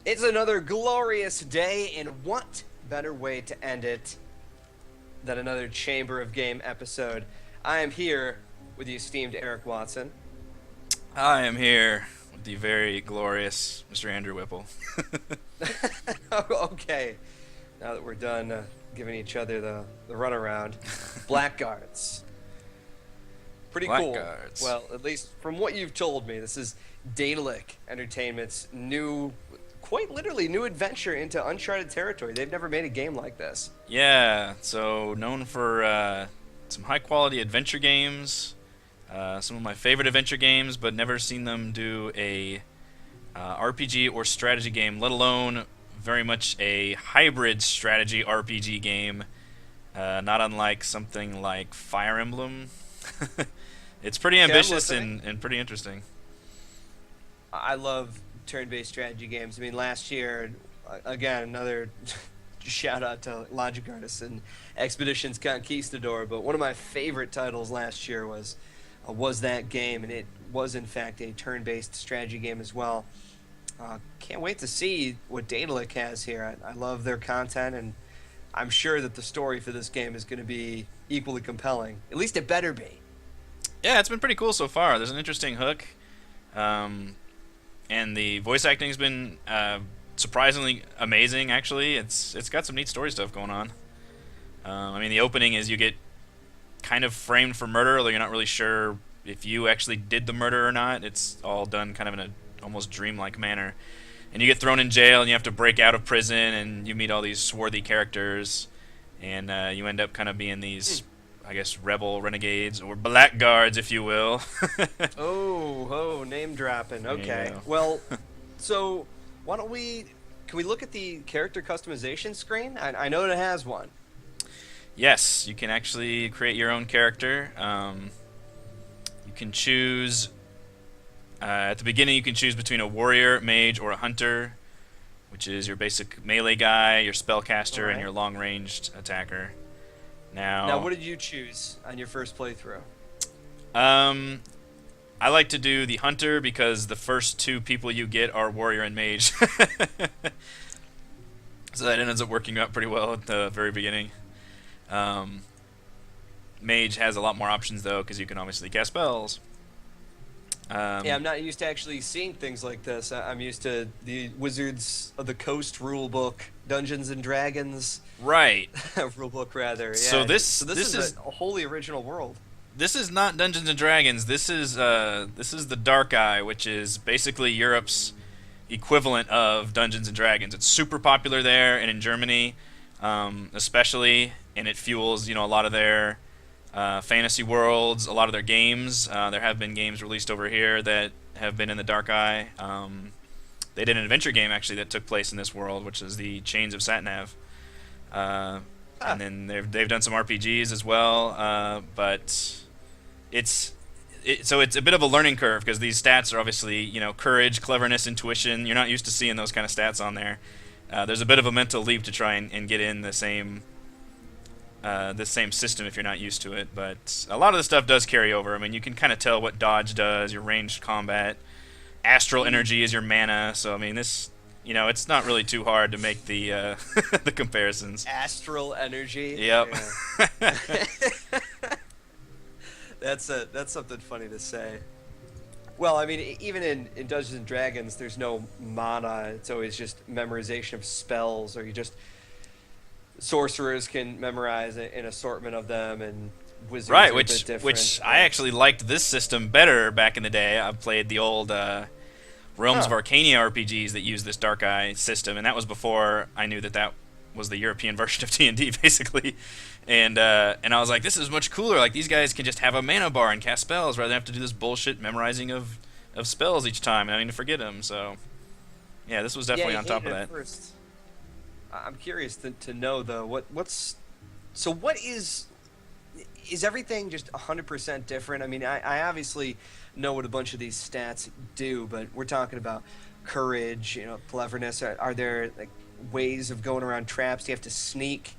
It's another glorious day, and what better way to end it than another Chamber of Game episode? I am here with the esteemed Eric Watson. I am here with the very glorious Mr. Andrew Whipple. Okay, now that we're done giving each other the runaround, Blackguards. Pretty cool. Blackguards. Well, at least from what you've told me, this is Daedalic Entertainment's new, quite literally, new adventure into uncharted territory. They've never made a game like this. Yeah, so known for some high quality adventure games, some of my favorite adventure games, but never seen them do a RPG or strategy game, let alone very much a hybrid strategy RPG game, not unlike something like Fire Emblem. It's pretty Okay, I'm ambitious listening. and pretty interesting. I love turn-based strategy games. I mean, last year, again, another shout out to Logic Artists and Expeditions Conquistador. But one of my favorite titles last year was that game, and it was in fact a turn-based strategy game as well. Can't wait to see what Daedalic has here. I love their content, and I'm sure that the story for this game is going to be equally compelling. At least it better be. Yeah, it's been pretty cool so far. There's an interesting hook. And the voice acting's been surprisingly amazing. Actually, it's got some neat story stuff going on. I mean, the opening is you get kind of framed for murder, although you're not really sure if you actually did the murder or not. It's all done kind of in a almost dreamlike manner, and you get thrown in jail, and you have to break out of prison, and you meet all these swarthy characters, and you end up kind of being these, I guess, rebel renegades or blackguards, if you will. Oh, name dropping. There you Okay. go. Well, so why don't we? Can we look at the character customization screen? I know it has one. Yes, you can actually create your own character. You can choose at the beginning. You can choose between a warrior, mage, or a hunter, which is your basic melee guy, your spellcaster, All and right. your long-ranged attacker. Now, Now, what did you choose on your first playthrough? um, I like to do the hunter because the first two people you get are warrior and mage, so that ends up working out pretty well at the very beginning. Um, Mage has a lot more options though, because you can obviously cast spells. Yeah, I'm not used to actually seeing things like this. I'm used to the Wizards of the Coast rulebook, Dungeons and Dragons Right. rulebook rather. Yeah. So So this is a wholly original world. this is not Dungeons and Dragons. This is the Dark Eye, which is basically Europe's equivalent of Dungeons and Dragons. It's super popular there and in Germany, especially, and it fuels a lot of their fantasy worlds, a lot of their games. There have been games released over here that have been in the Dark Eye. They did an adventure game actually that took place in this world, which is the Chains of Satnav. And then they've done some RPGs as well, but so it's a bit of a learning curve because these stats are obviously courage, cleverness, intuition. You're not used to seeing those kind of stats on there. There's a bit of a mental leap to try and get in the same system if you're not used to it, but a lot of the stuff does carry over. I mean, you can kind of tell what dodge does, your ranged combat, astral energy is your mana. So I mean, it's not really too hard to make the the comparisons. Astral energy. Yep. Yeah. That's something funny to say. Well, I mean, even in Dungeons and Dragons, there's no mana. It's always just memorization of spells, or you just sorcerers can memorize an assortment of them, and wizards Right, are a bit different. which I actually liked this system better back in the day. I've played the old Realms of Huh. Arcania RPGs that use this Dark Eye system, and that was before I knew that was the European version of D&D, basically. And I was like, this is much cooler. Like, these guys can just have a mana bar and cast spells rather than have to do this bullshit memorizing of spells each time and having to forget them. So, yeah, this was definitely Yeah, on you top hate of it that. at first. I'm curious to know though what is everything just 100% different? I mean, I obviously know what a bunch of these stats do, but we're talking about courage, cleverness. Are there like ways of going around traps? Do you have to sneak?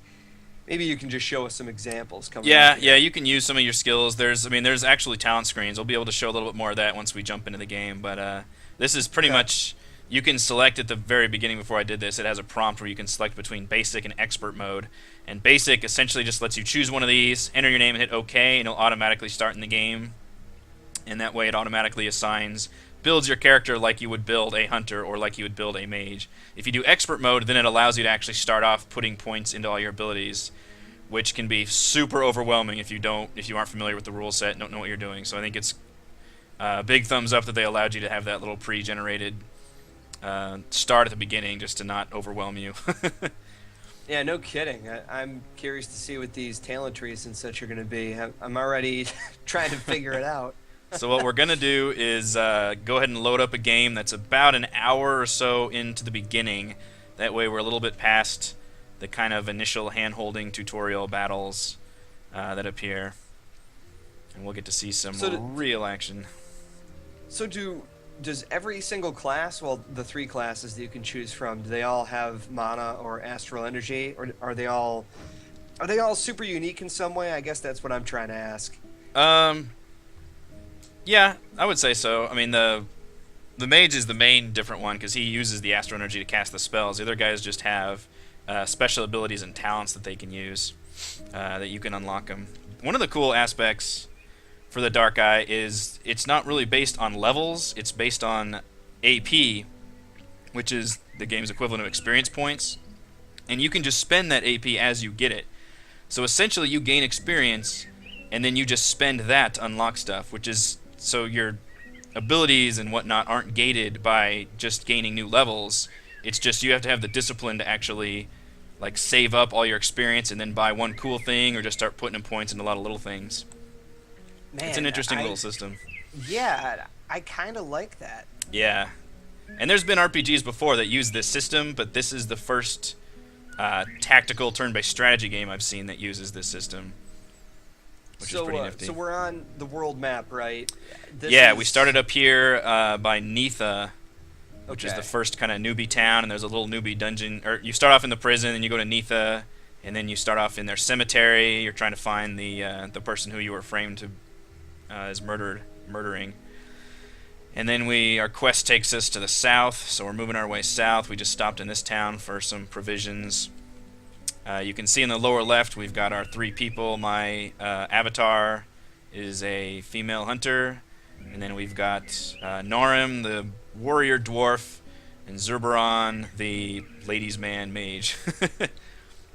Maybe you can just show us some examples coming Yeah, up yeah, here. you can use some of your skills. There's actually talent screens. We'll be able to show a little bit more of that once we jump into the game. But this is pretty Okay. much you can select at the very beginning before I did this. It has a prompt where you can select between basic and expert mode. And basic essentially just lets you choose one of these, enter your name and hit OK, and it'll automatically start in the game. And that way it automatically builds your character like you would build a hunter or like you would build a mage. If you do expert mode, then it allows you to actually start off putting points into all your abilities, which can be super overwhelming if you aren't familiar with the rule set and don't know what you're doing. So I think it's a big thumbs up that they allowed you to have that little pre-generated start at the beginning just to not overwhelm you. Yeah, no kidding. I'm curious to see what these talent trees and such are going to be. I'm already trying to figure it out. So what we're going to do is go ahead and load up a game that's about an hour or so into the beginning. That way we're a little bit past the kind of initial hand-holding tutorial battles that appear. And we'll get to see some real action. So does every single class, well, the 3 classes that you can choose from, do they all have mana or astral energy, or are they all super unique in some way? I guess that's what I'm trying to ask. Yeah, I would say so. I mean, the mage is the main different one because he uses the astral energy to cast the spells. The other guys just have special abilities and talents that they can use that you can unlock them. One of the cool aspects for the Dark Eye is it's not really based on levels, it's based on AP, which is the game's equivalent of experience points, and you can just spend that AP as you get it. So essentially you gain experience, and then you just spend that to unlock stuff, which is so your abilities and whatnot aren't gated by just gaining new levels. It's just you have to have the discipline to actually like save up all your experience and then buy one cool thing or just start putting in points into a lot of little things. Man, it's an interesting little system. Yeah, I kind of like that. Yeah. And there's been RPGs before that use this system, but this is the first tactical turn-based strategy game I've seen that uses this system, which is pretty nifty. So we're on the world map, right? We started up here by Neetha, which is the first kind of newbie town, and there's a little newbie dungeon. Or you start off in the prison, and you go to Neetha, and then you start off in their cemetery. You're trying to find the person who you were framed to is murdering. And then our quest takes us to the south, so we're moving our way south. We just stopped in this town for some provisions. You can see in the lower left we've got our 3 people. My avatar is a female hunter, and then we've got Norim, the warrior dwarf, and Zerberon, the ladies' man mage.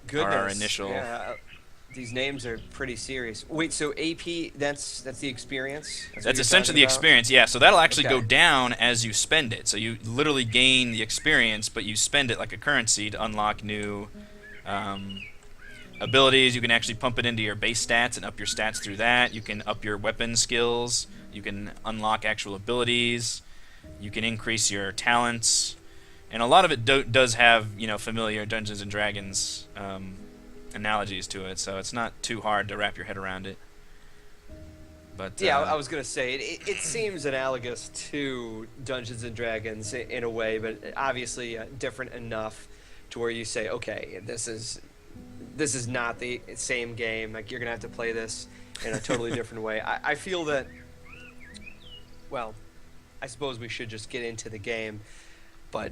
Goodness. Our initial. Yeah, these names are pretty serious. Wait, so AP, that's the experience? That's essentially the experience, yeah. So that'll actually go down as you spend it. So you literally gain the experience, but you spend it like a currency to unlock new abilities. You can actually pump it into your base stats and up your stats through that. You can up your weapon skills. You can unlock actual abilities. You can increase your talents. And a lot of it does have, familiar Dungeons & Dragons analogies to it, so it's not too hard to wrap your head around it. But yeah, I was gonna say it seems analogous to Dungeons and Dragons in a way, but obviously different enough to where you say, okay, this is not the same game. Like, you're gonna have to play this in a totally different way. I feel that. Well, I suppose we should just get into the game, but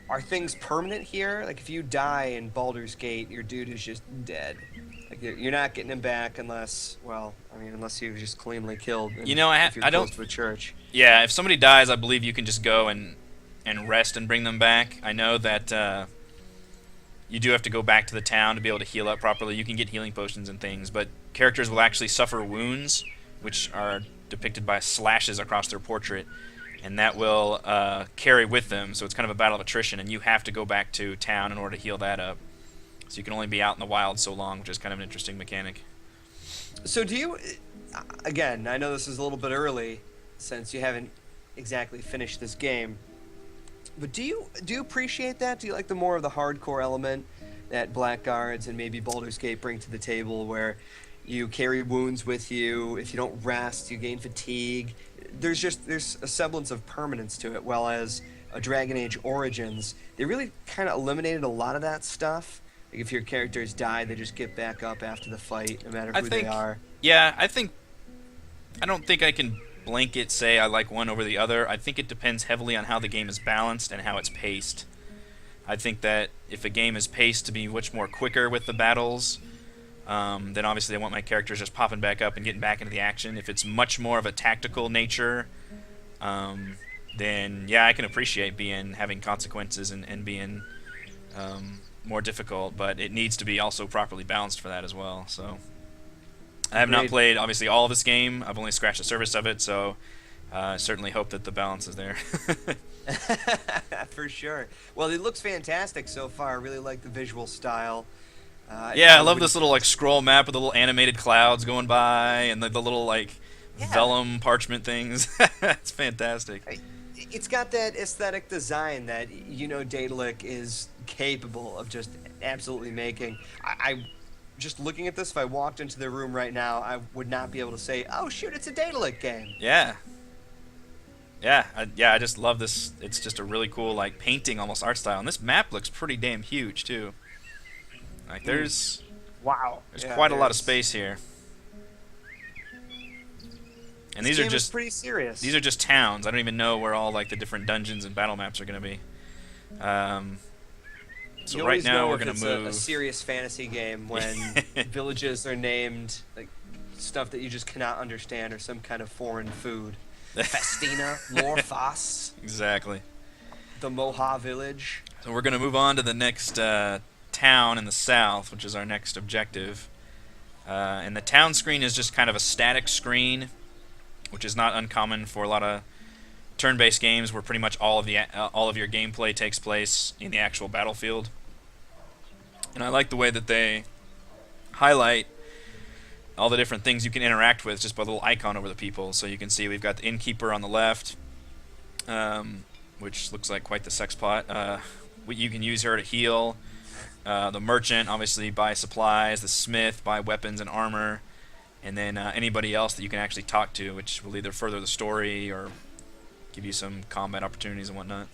are things permanent here? Like, if you die in Baldur's Gate, your dude is just dead. Like, you're not getting him back unless he was just cleanly killed. If you're close to a church. Yeah, if somebody dies, I believe you can just go and rest and bring them back. I know that you do have to go back to the town to be able to heal up properly. You can get healing potions and things, but characters will actually suffer wounds, which are depicted by slashes across their portrait. And that will carry with them, so it's kind of a battle of attrition, and you have to go back to town in order to heal that up. So you can only be out in the wild so long, which is kind of an interesting mechanic. So do you, again, I know this is a little bit early, since you haven't exactly finished this game, but do you appreciate that? Do you like the more of the hardcore element that Blackguards and maybe Baldur's Gate bring to the table, where you carry wounds with you, if you don't rest, you gain fatigue? There's a semblance of permanence to it, while as a Dragon Age Origins, they really kind of eliminated a lot of that stuff. Like, if your characters die, they just get back up after the fight, no matter who they are. Yeah, I don't think I can blanket say I like one over the other. I think it depends heavily on how the game is balanced and how it's paced. I think that if a game is paced to be much more quicker with the battles, then obviously I want my characters just popping back up and getting back into the action. If it's much more of a tactical nature, then yeah, I can appreciate having consequences and being more difficult, but it needs to be also properly balanced for that as well. So I have not played obviously all of this game. I've only scratched the surface of it, so I certainly hope that the balance is there. For sure. Well, it looks fantastic so far. I really like the visual style. Yeah, I love this little like scroll map with the little animated clouds going by and the little like vellum parchment things. It's fantastic. It's got that aesthetic design that Daedalic is capable of just absolutely making. I just looking at this, if I walked into the room right now, I would not be able to say, "Oh shoot, it's a Daedalic game." Yeah. I just love this. It's just a really cool like painting almost art style, and this map looks pretty damn huge too. Like there's quite a lot of space here. And these are just pretty serious. These are just towns. I don't even know where all like the different dungeons and battle maps are going to be. So right now we're going to move. It's a serious fantasy game when villages are named like stuff that you just cannot understand or some kind of foreign food. Festina, Lorfas. Exactly. The Moha village. So we're going to move on to the next town in the south, which is our next objective. And the town screen is just kind of a static screen, which is not uncommon for a lot of turn-based games where pretty much all of your gameplay takes place in the actual battlefield. And I like the way that they highlight all the different things you can interact with just by a little icon over the people. So you can see we've got the Innkeeper on the left, which looks like quite the sex pot. You can use her to heal. The merchant, obviously, buy supplies. The smith, buy weapons and armor. And then anybody else that you can actually talk to, which will either further the story or give you some combat opportunities and whatnot.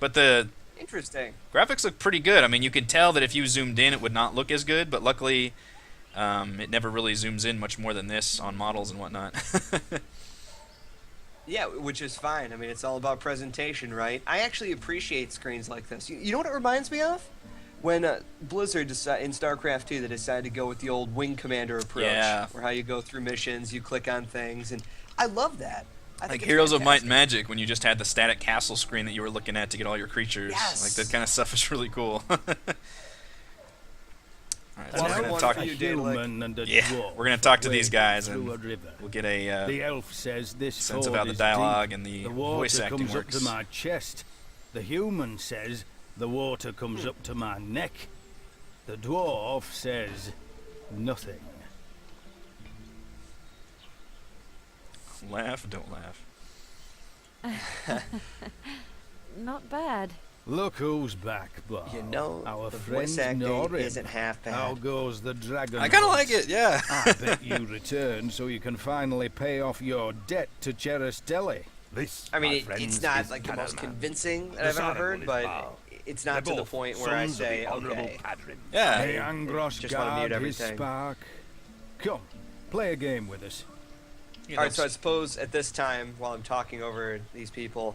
But the graphics look pretty good. I mean, you can tell that if you zoomed in, it would not look as good, but luckily it never really zooms in much more than this on models and whatnot. Yeah, which is fine. I mean, it's all about presentation, right? I actually appreciate screens like this. You know what it reminds me of? When Blizzard in StarCraft 2, they decided to go with the old Wing Commander approach, where how you go through missions, you click on things, and I love that. Like Heroes of Might and Magic, when you just had the static castle screen that you were looking at to get all your creatures. Yes. Like that kind of stuff is really cool. Alright, so we're gonna talk to these guys and we'll get a the elf says this sense about the dialogue deep. and the water voice acting comes works. up to my chest. The human says the water comes up to my neck. The dwarf says nothing. Laugh, don't laugh. Not bad. Look who's back, Bob. Our the friend voice acting Norin. isn't half bad. How goes the dragon? I kind of like it, yeah. I bet you returned so you can finally pay off your debt to Cheristeli. I mean, it's not like the most convincing that I've ever heard, but it's not to the point where I say, okay. Yeah. May Angros just want to mute guard his everything. spark. Come, play a game with us. Alright, so I suppose at this time, while I'm talking over these people,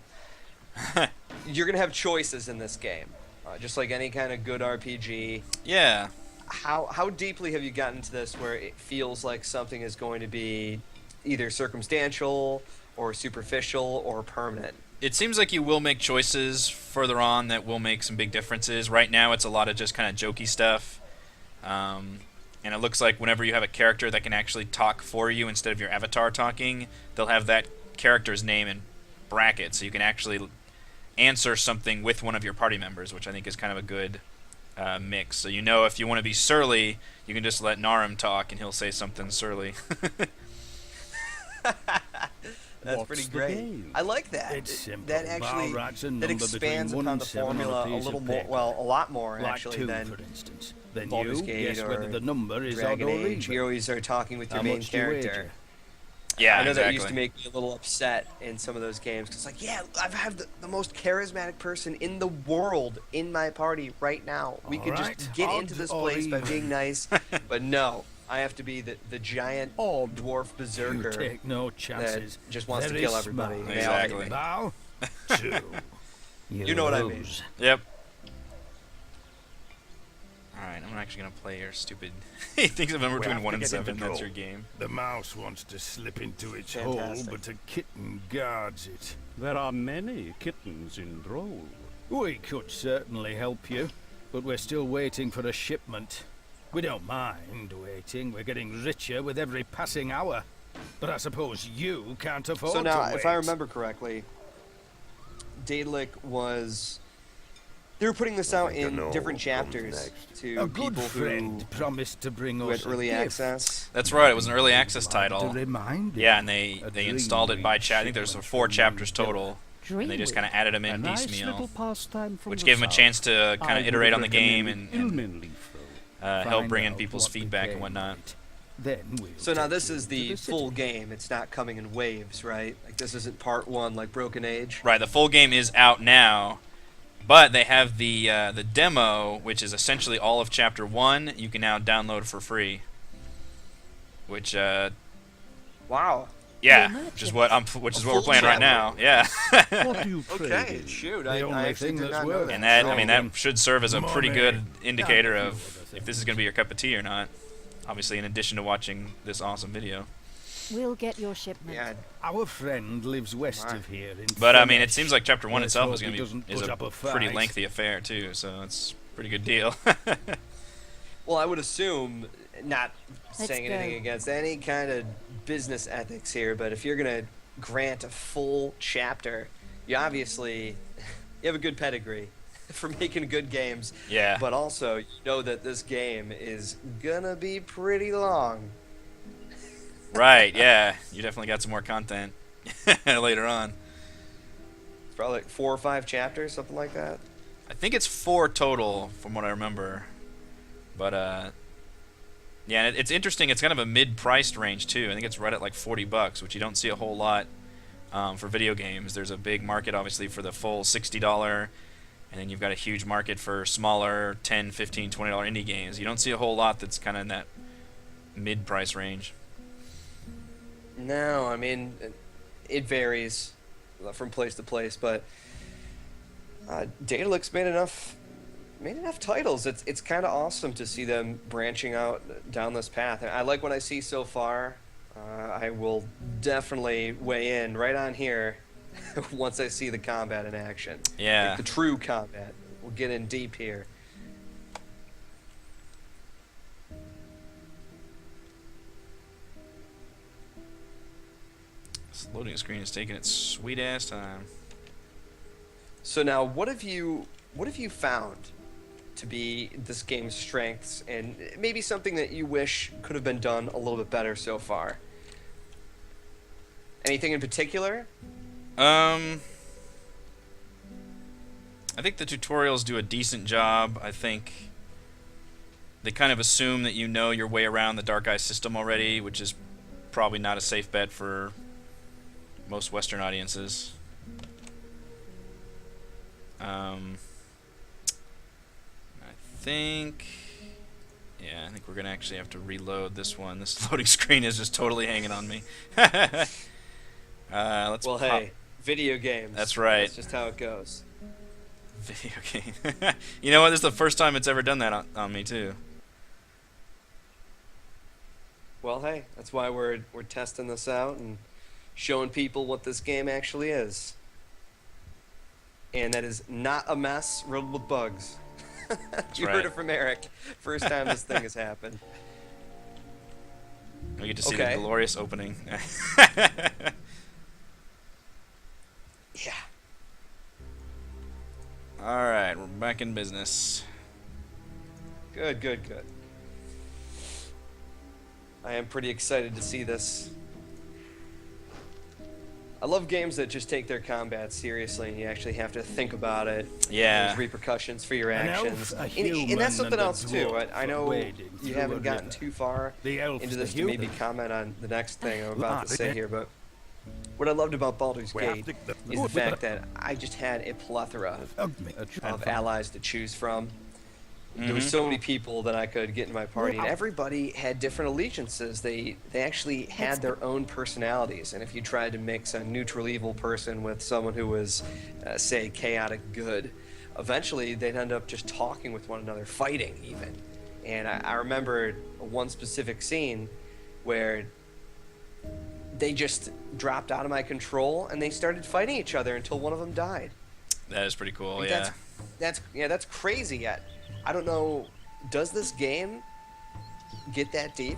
you're going to have choices in this game. Just like any kind of good RPG. Yeah. How deeply have you gotten into this where it feels like something is going to be either circumstantial or superficial or permanent? It seems like you will make choices further on that will make some big differences. Right now it's a lot of just kind of jokey stuff. And it looks like whenever you have a character that can actually talk for you instead of your avatar talking, they'll have that character's name in brackets, so you can actually answer something with one of your party members, which I think is kind of a good mix. So if you want to be surly, you can just let Narum talk and he'll say something surly. That's pretty great. I like that. It's simple. That actually that expands upon the formula a little more, well, a lot more actually like 2, than for instance. Then Baldur's you Gate guess or whether the number is odd Dragon or Age. even. You always are talking with your main character. Yeah, I know exactly. that used to make me a little upset in some of those games because, like, yeah, I have the most charismatic person in the world in my party right now. We could just get into this place by being nice, but no, I have to be the giant dwarf You berserker take no that chances. just wants to Very kill everybody. smart. They all hate Exactly. me. Now, two. You know what I mean. lose. Yep. Alright, I'm actually gonna play your stupid... He thinks of a number We between have 1 to and get him to 7, that's draw. your game. The mouse wants to slip into its hole, Fantastic. but a kitten guards it. There are many kittens in Droll. We could certainly help you, but we're still waiting for a shipment. We don't mind waiting. We're getting richer with every passing hour. But I suppose you can't afford So now, to wait. if I remember correctly, Daedalic was... They were putting this out in different chapters to A good people friend promised to bring who us had early a gift. access. That's right, it was an early access To title. remind him. Yeah, and they A installed it by chat. I think there's dream 4 we chapters built. total. And they just kind of added them in A nice piecemeal. little pastime from Which the gave them a south. chance to kind I of would iterate on the game recommend and Ilmen Leaf Roll. help Find bring in out people's what feedback and became whatnot. of it. Then we'll So now take this you is to the city. full game. It's not coming in waves, right? Like this isn't part 1 like Broken Age. Right, the full game is out now, but they have the demo, which is essentially all of Chapter 1. You can now download for free. Which, Wow. yeah, You're which is what A we're full playing right chapter. now. Yeah, What do you trade Okay, in? shoot. The I only actually thing did that's not know worth that. and that Oh, I mean then that should serve as a pretty money. good indicator Yeah, of if this is going to be your cup of tea or not. Obviously, in addition to watching this awesome video. We'll get your shipment. Yeah, Our friend lives west Right. of here in But I mean, it Fenech. seems like Chapter 1 Let's itself hope is going he to doesn't be is put a up a pretty fight. lengthy affair too, so it's a pretty good deal. well, I would assume, not Let's saying anything go. against any kind of business ethics here, but if you're going to grant a full chapter, you obviously you have a good pedigree for making good games. Yeah. But also, you know that this game is going to be pretty long. Right, yeah. You definitely got some more content later on. It's probably like 4 or 5 chapters, something like that. I think it's 4 total from what I remember. But yeah, and it's interesting. It's kind of a mid-priced range too. I think it's right at like $40, which you don't see a whole lot for video games. There's a big market obviously for the full $60, and then you've got a huge market for smaller $10, $15, $20 indie games. You don't see a whole lot that's kind of in that mid-price range. No, I mean, it varies from place to place, but Daedalic's made enough titles. It's kind of awesome to see them branching out down this path. I like what I see so far. I will definitely weigh in right on here once I see the combat in action. Yeah. Like the true combat. We'll get in deep here. This loading screen is taking its sweet ass time. So now, what have you found to be this game's strengths, and maybe something that you wish could have been done a little bit better so far? Anything in particular? I think the tutorials do a decent job. I think they kind of assume that you know your way around the Dark Eye system already, which is probably not a safe bet for most Western audiences. I think we're gonna actually have to reload this one. This loading screen is just totally hanging on me. Let's Well, pop hey, video games. That's right. That's just how it goes. video game. You know what? This is the first time it's ever done that on me too. Well, hey, that's why we're testing this out and showing people what this game actually is. And that is not a mess riddled with bugs. You right. heard it from Eric. First time this thing has happened. We get to see Okay. the glorious opening. Yeah. Alright, we're back in business. Good, good, good. I am pretty excited to see this. I love games that just take their combat seriously and you actually have to think about it. Yeah. There's repercussions for your An actions. elf, a And human, that's something and a else too. dwarf I know wading you through haven't a gotten river. too far The elf's into the this to maybe human. comment on the next thing I'm about to Ah, say here, but what I loved about Baldur's We have Gate to- is the fact that I just had a plethora of allies to choose from. There were so many people that I could get in my party, and everybody had different allegiances. They actually had their own personalities, and if you tried to mix a neutral evil person with someone who was, say, chaotic good, eventually they'd end up just talking with one another, fighting even. And I remember one specific scene where they just dropped out of my control and they started fighting each other until one of them died. That is pretty cool. Like, Yeah. That's crazy. Yet I don't know. Does this game get that deep?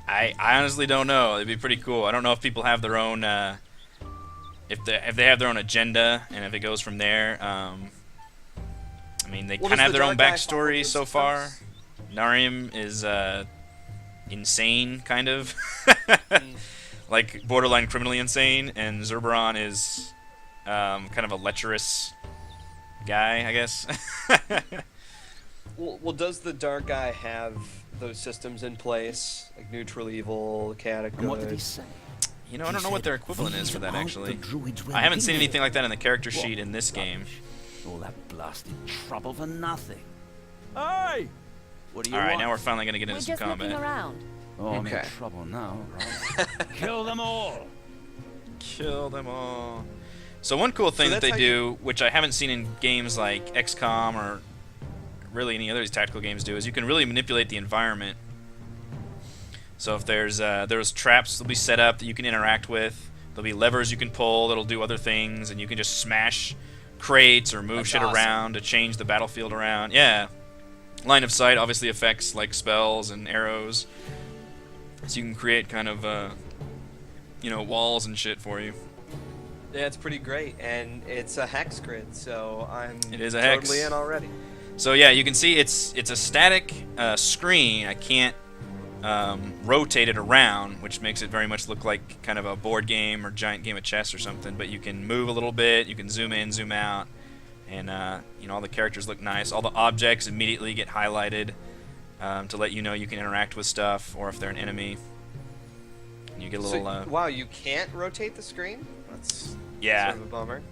I honestly don't know. It'd be pretty cool. I don't know if people have their own, if they have their own agenda, and if it goes from there. I mean, they kind of have their own backstory so far. Narium is insane, kind of, like borderline criminally insane, and Zerberon is kind of a lecherous guy, I guess. Well, does the dark guy have those systems in place, like neutral evil, chaotic good? And what did he say? You know, I don't know what their equivalent is for that, These aren't actually. the druids we're I haven't seen dealing anything with. like that in the character What sheet in this game. rubbish. All that blasted trouble for nothing. Hey! What do you All right, want? now we're finally going to get We're into some just looking combat. around. Oh, I'm in Okay. trouble now, right? Kill them all! Kill them all. So one cool thing that that's they how do, which I haven't seen in games like XCOM or really any other of these tactical games do, is you can really manipulate the environment. So if there's traps that'll be set up that you can interact with, there'll be levers you can pull that'll do other things, and you can just smash crates or move That's shit awesome. around to change the battlefield around. Yeah. Line of sight obviously affects like spells and arrows, so you can create kind of walls and shit for you. Yeah, it's pretty great, and it's a hex grid, so I'm It is a totally hex. in already. So yeah, you can see it's a static screen. I can't rotate it around, which makes it very much look like kind of a board game or giant game of chess or something. But you can move a little bit. You can zoom in, zoom out, and all the characters look nice. All the objects immediately get highlighted to let you know you can interact with stuff or if they're an enemy. And you get a little. Wow, you can't rotate the screen? That's Yeah. sort of a bummer.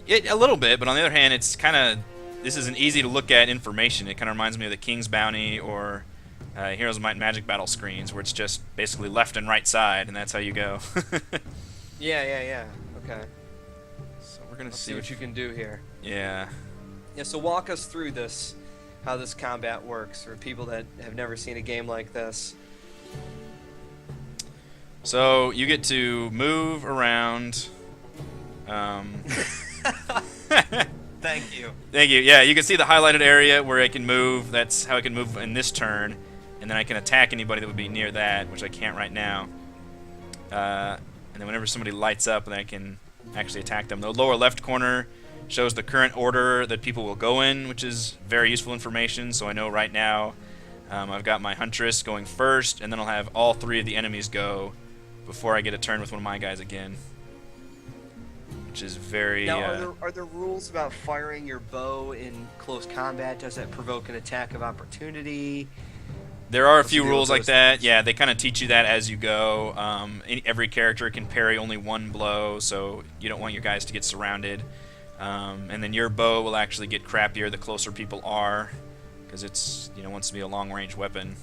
A little bit, but on the other hand, it's kind of this is an easy to look at information. It kind of reminds me of the King's Bounty or Heroes of Might and Magic battle screens, where it's just basically left and right side, and that's how you go. Yeah. Okay. So we're gonna Let's see what if- you can do here. Yeah. Yeah, so walk us through this, how this combat works for people that have never seen a game like this. So you get to move around. Thank you. Thank you. Yeah, you can see the highlighted area where I can move. That's how I can move in this turn, and then I can attack anybody that would be near that, which I can't right now. And then whenever somebody lights up, then I can actually attack them. The lower left corner shows the current order that people will go in, which is very useful information. So I know right now I've got my Huntress going first, and then I'll have all three of the enemies go before I get a turn with one of my guys again. Which is very... Now, are there rules about firing your bow in close combat? Does that provoke an attack of opportunity? There are a What's few the deal rules with like those that. things? Yeah, they kind of teach you that as you go. Every character can parry only one blow, so you don't want your guys to get surrounded. And then your bow will actually get crappier the closer people are, because it's wants to be a long-range weapon.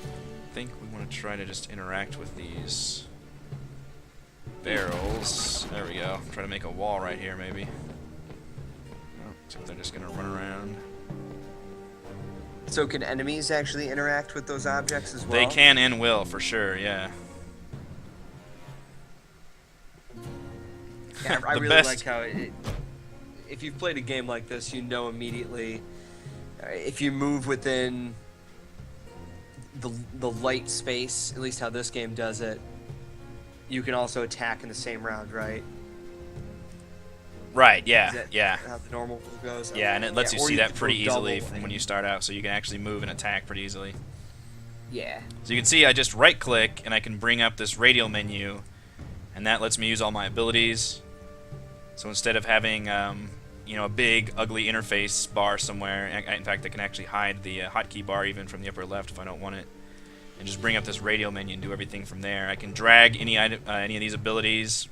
I think we want to try to just interact with these barrels. There we go. Try to make a wall right here, maybe. Oh, except they're just gonna run around. So can enemies actually interact with those objects as well? They can and will, for sure, yeah. Yeah, I The really best- like how if you've played a game like this, you know immediately if you move within the light space, at least how this game does it, you can also attack in the same round, right? Right, yeah, Is that yeah. how the normal rule goes? Yeah, and it lets you or see that can pretty go easily double from when and- you start out, so you can actually move and attack pretty easily. Yeah. So you can see I just right-click, and I can bring up this Radial Menu, and that lets me use all my abilities. So instead of having, a big, ugly interface bar somewhere, in fact, I can actually hide the hotkey bar even from the upper left if I don't want it, and just bring up this Radial Menu and do everything from there. I can drag any of these abilities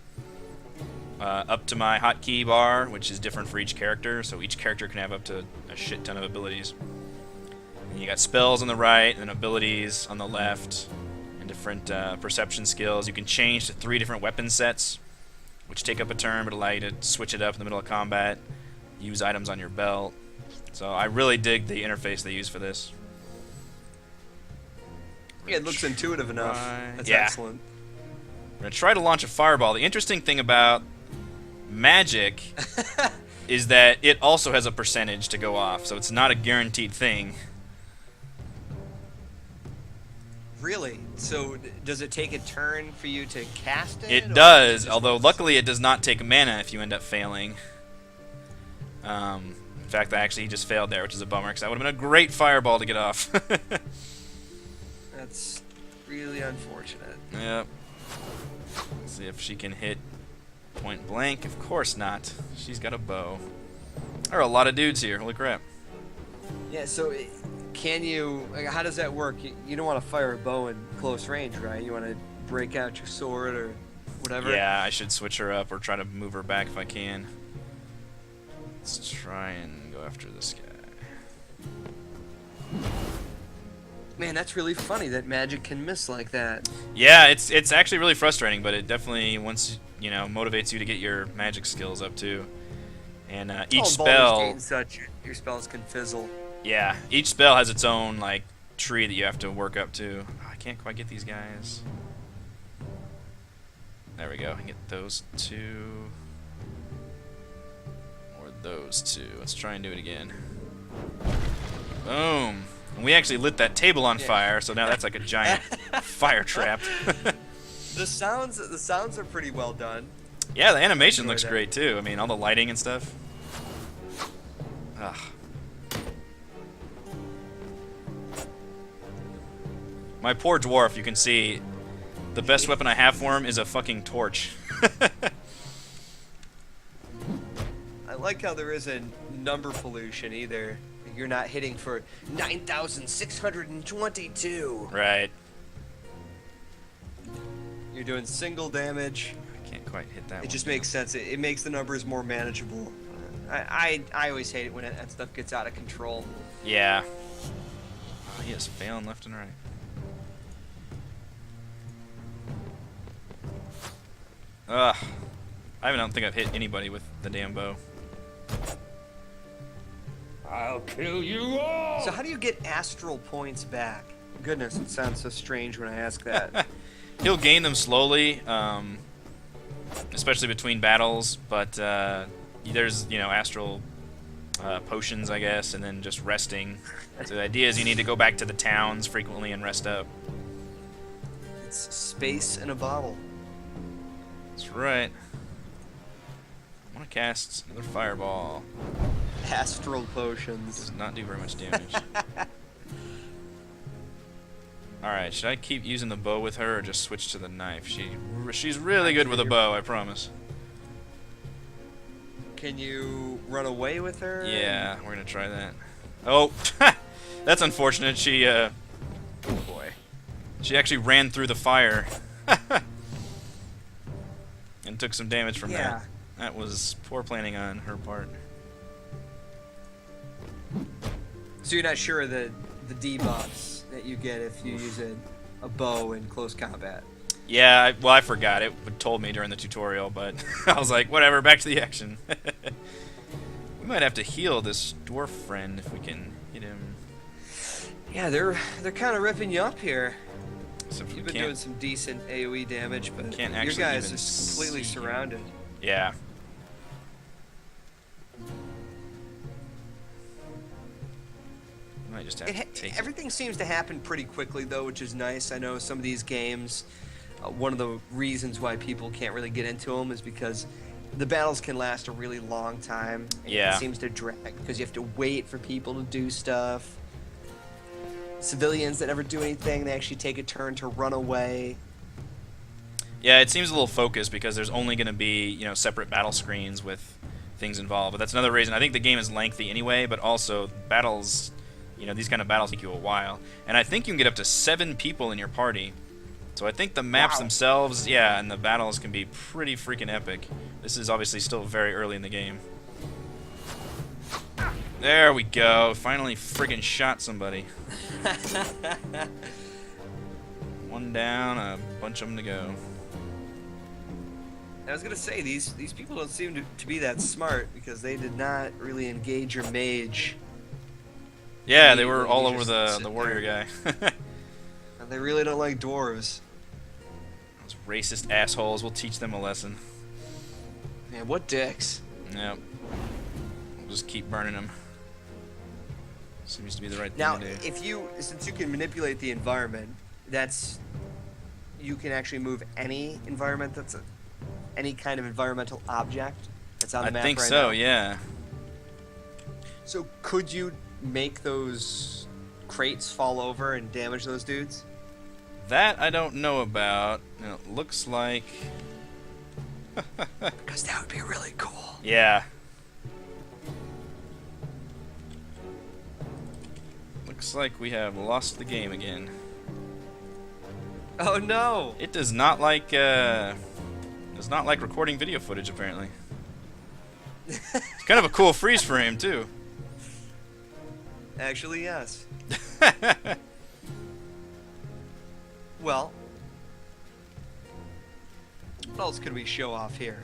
up to my hotkey bar, which is different for each character, so each character can have up to a shit ton of abilities. And you got spells on the right, and then abilities on the left, and different perception skills. You can change to 3 different weapon sets, which take up a turn, but allow you to switch it up in the middle of combat, use items on your belt. So I really dig the interface they use for this. Yeah, it looks intuitive enough. That's Yeah. excellent. We're going to try to launch a fireball. The interesting thing about magic is that it also has a percentage to go off, so it's not a guaranteed thing. Really? So does it take a turn for you to cast it? It or does, just although once? luckily it does not take mana if you end up failing. In fact, he just failed there, which is a bummer, because that would have been a great fireball to get off. That's really unfortunate. Yep. Let's see if she can hit point blank. Of course not. She's got a bow. There are a lot of dudes here. Holy crap. Yeah, so can you, like, how does that work? You don't want to fire a bow in close range, right? You want to break out your sword or whatever? Yeah, I should switch her up or try to move her back if I can. Let's try and go after this guy. Man, that's really funny that magic can miss like that. Yeah, it's actually really frustrating, but it definitely motivates you to get your magic skills up too. And each spell, your spells can fizzle. yeah, each spell has its own like tree that you have to work up to. Oh, I can't quite get these guys. There we go. I can get those 2 or those 2. Let's try and do it again. Boom. And we actually lit that table on fire, so now that's like a giant fire trap. The sounds are pretty well done. Yeah, the animation Enjoy looks that. great too. I mean, all the lighting and stuff. Ugh. My poor dwarf, you can see, the best weapon I have for him is a fucking torch. I like how there isn't number pollution either. You're not hitting for 9,622. Right. You're doing single damage. I can't quite hit that one. It just makes sense. It makes the numbers more manageable. I always hate it when that stuff gets out of control. Yeah. Oh, he is failing left and right. Ugh. I don't think I've hit anybody with the damn bow. I'll kill you all! So how do you get astral points back? Goodness, it sounds so strange when I ask that. He'll gain them slowly, especially between battles, but there's, astral potions, I guess, and then just resting. So the idea is you need to go back to the towns frequently and rest up. It's space in a bottle. That's right. I want to cast another fireball. Astral potions. Does not do very much damage. Alright, should I keep using the bow with her or just switch to the knife? She's really good with a bow, I promise. Can you run away with her? Yeah, we're gonna try that. Oh, that's unfortunate. She, oh boy. She actually ran through the fire. And took some damage from that. That was poor planning on her part. So you're not sure the debuffs that you get if you use a bow in close combat? Yeah, I forgot. It told me during the tutorial, but I was like, whatever, back to the action. We might have to heal this dwarf friend if we can hit him. Yeah, they're kind of ripping you up here. So if You've we been doing some decent AoE damage, but can't your actually guys even is completely see him. surrounded. Yeah. Might just have to take it. Everything seems to happen pretty quickly, though, which is nice. I know some of these games, one of the reasons why people can't really get into them is because the battles can last a really long time. And Yeah. It seems to drag because you have to wait for people to do stuff. Civilians that never do anything, they actually take a turn to run away. Yeah, it seems a little focused because there's only going to be, separate battle screens with things involved. But that's another reason. I think the game is lengthy anyway, but also battles, these kind of battles take you a while. And I think you can get up to 7 people in your party. So I think the maps Wow. themselves, yeah, and the battles can be pretty freaking epic. This is obviously still very early in the game. There we go. Finally freaking shot somebody. One down, a bunch of them to go. I was gonna say these people don't seem to be that smart because they did not really engage your mage. Yeah, they were Immediately, all you over just the sit warrior there. guy. And they really don't like dwarves. Those racist assholes. We'll teach them a lesson. Man, what dicks. Yep. We'll just keep burning them. Seems to be the right thing Now, to do. since you can manipulate the environment, you can actually move any environment any kind of environmental object that's on the I map think right so, now. yeah. So could you make those crates fall over and damage those dudes? That I don't know about. It looks like... Because that would be really cool. Yeah. Looks like we have lost the game again. Oh no! It does not like recording video footage apparently. It's kind of a cool freeze frame too. Actually, yes. Well, what else could we show off here?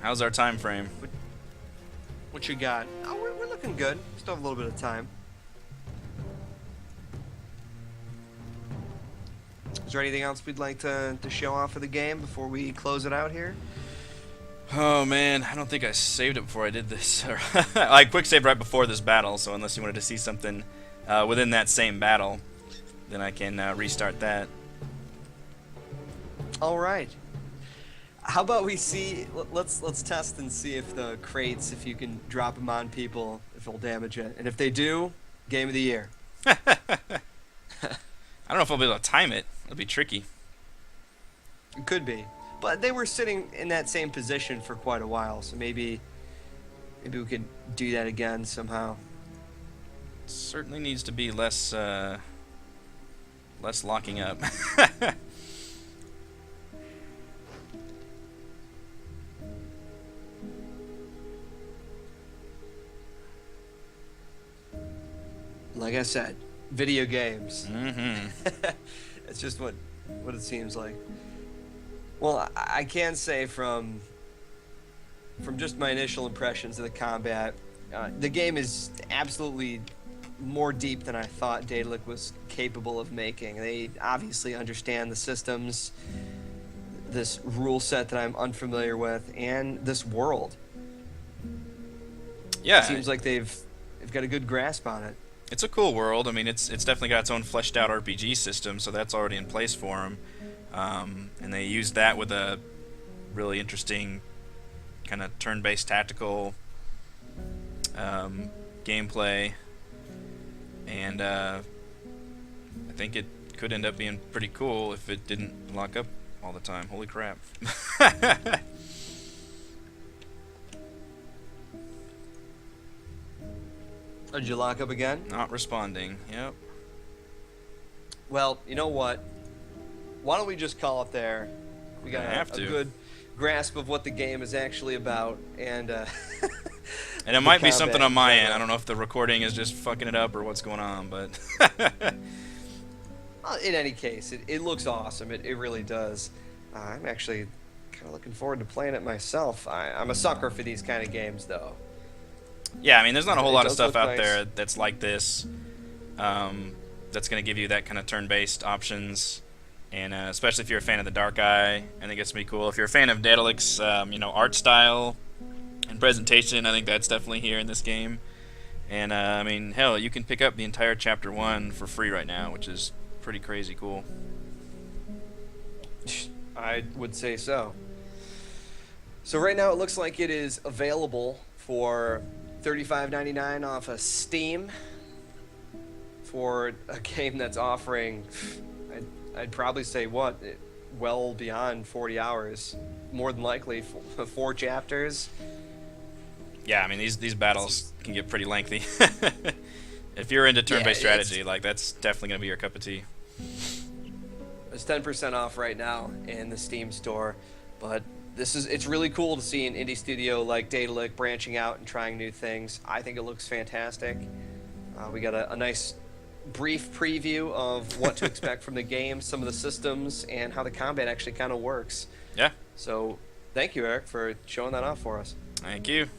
How's our time frame? What you got? Oh, we're looking good. Still have a little bit of time. Is there anything else we'd like to show off of the game before we close it out here? Oh man, I don't think I saved it before I did this. I quick saved right before this battle, so unless you wanted to see something within that same battle, then I can restart that. All right. How about we see? Let's test and see if the crates, if you can drop them on people, if it'll damage it, and if they do, game of the year. I don't know if I'll be able to time it. It'll be tricky. It could be, but they were sitting in that same position for quite a while, so maybe we could do that again somehow. Certainly needs to be less locking up. Like I said, video games. Mm-hmm. It's just what it seems like. Well, I can say from just my initial impressions of the combat, the game is absolutely more deep than I thought Daedalic was capable of making. They obviously understand the systems, this rule set that I'm unfamiliar with, and this world. Yeah, It seems like they've got a good grasp on it. it's a cool world. I mean, it's definitely got its own fleshed out RPG system, so that's already in place for them. And they used that with a really interesting kind of turn-based tactical gameplay, and I think it could end up being pretty cool if it didn't lock up all the time. Holy crap. Oh, did you lock up again? Not responding. Yep. Well, you know what? Why don't we just call it there? We got Gonna have a to. good grasp of what the game is actually about, and And it might be combat something on in my general. end. I don't know if the recording is just fucking it up or what's going on, but Well, in any case, it looks awesome. It really does. I'm actually kind of looking forward to playing it myself. I'm a sucker for these kind of games, though. yeah, I mean, there's not a whole It lot of does stuff look out nice. there that's like this. That's going to give you that kind of turn-based options, and especially if you're a fan of the Dark Eye, I think it's gonna be cool. If you're a fan of Daedalic's, art style and presentation, I think that's definitely here in this game. And I mean, hell, you can pick up the entire Chapter 1 for free right now, which is pretty crazy cool. I would say so. So right now it looks like it is available for $35.99 off of Steam for a game that's offering, I'd probably say well beyond 40 hours, more than likely 4 chapters. Yeah, I mean, these battles can get pretty lengthy. If you're into turn-based Yeah, strategy, like that's definitely gonna be your cup of tea. It's 10% off right now in the Steam store, but it's really cool to see an indie studio like Daedalic branching out and trying new things. I think it looks fantastic. We got a nice brief preview of what to expect from the game, some of the systems, and how the combat actually kind of works. Yeah. So thank you, Eric, for showing that off for us. Thank you.